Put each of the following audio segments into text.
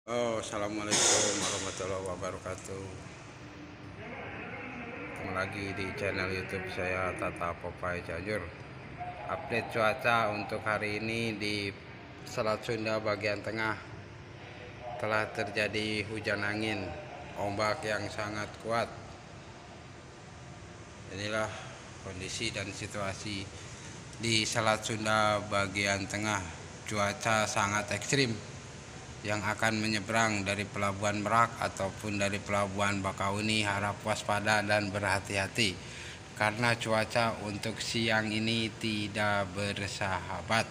Assalamualaikum warahmatullahi wabarakatuh. Ketemu lagi di channel YouTube saya, Tata Popeye Cianjur. Update cuaca untuk hari ini di Selat Sunda bagian tengah telah terjadi hujan angin, ombak yang sangat kuat. Inilah kondisi dan situasi di Selat Sunda bagian tengah. Cuaca sangat ekstrim yang akan menyeberang dari Pelabuhan Merak ataupun dari Pelabuhan Bakauheni harap waspada dan berhati-hati karena cuaca untuk siang ini tidak bersahabat.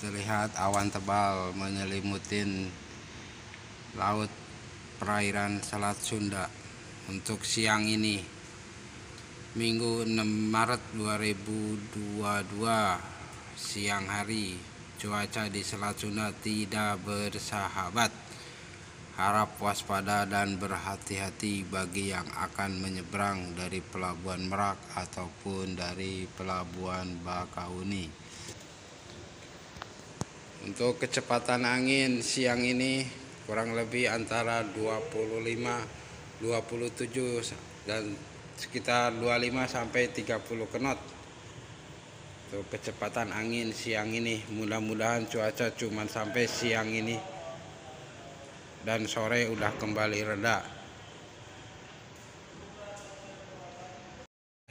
Terlihat awan tebal menyelimutin laut perairan Selat Sunda untuk siang ini, Minggu 6 Maret 2022 siang hari. Cuaca di Selat Sunda tidak bersahabat. Harap waspada dan berhati-hati bagi yang akan menyeberang dari Pelabuhan Merak ataupun dari Pelabuhan Bakauheni. Untuk kecepatan angin siang ini kurang lebih antara 25, 27 dan sekitar 25 sampai 30 knot. Untuk kecepatan angin siang ini, mudah-mudahan cuaca cuma sampai siang ini dan sore udah kembali reda.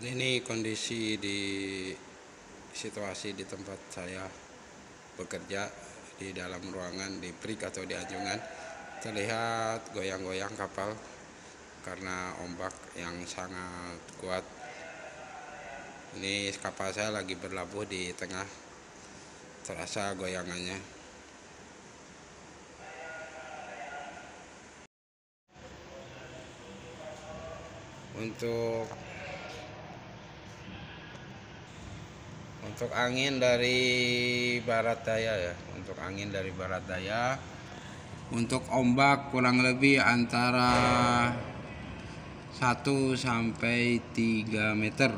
Ini kondisi di situasi di tempat saya bekerja di dalam ruangan di Prik atau di Anjungan. Terlihat goyang-goyang kapal karena ombak yang sangat kuat. Ini kapal saya lagi berlabuh di tengah, terasa goyangannya. Untuk angin dari barat daya ya, untuk angin dari barat daya, untuk ombak kurang lebih antara 1 sampai 3 meter.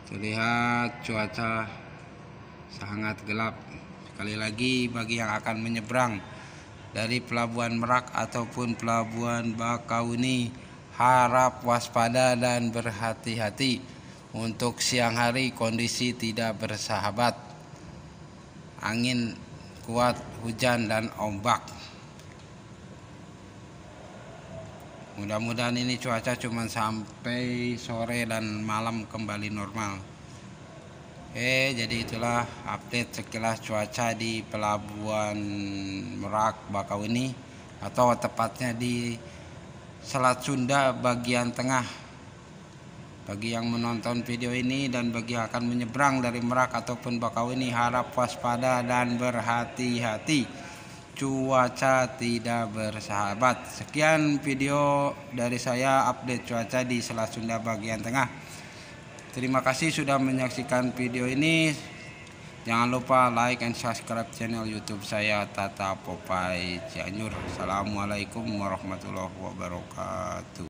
Terlihat cuaca sangat gelap. Sekali lagi bagi yang akan menyeberang dari Pelabuhan Merak ataupun Pelabuhan Bakauheni, harap waspada dan berhati-hati. Untuk siang hari kondisi tidak bersahabat. Angin kuat, hujan dan ombak. Mudah-mudahan ini cuaca cuma sampai sore dan malam kembali normal. Jadi itulah update sekilas cuaca di Pelabuhan Merak Bakauheni atau tepatnya di Selat Sunda bagian tengah. Bagi yang menonton video ini dan bagi yang akan menyeberang dari Merak ataupun Bakauheni, harap waspada dan berhati-hati. Cuaca tidak bersahabat. Sekian video dari saya, update cuaca di Selat Sunda bagian tengah. Terima kasih sudah menyaksikan video ini. Jangan lupa like and subscribe channel YouTube saya, Tata Popeye Cianjur. Assalamualaikum warahmatullahi wabarakatuh.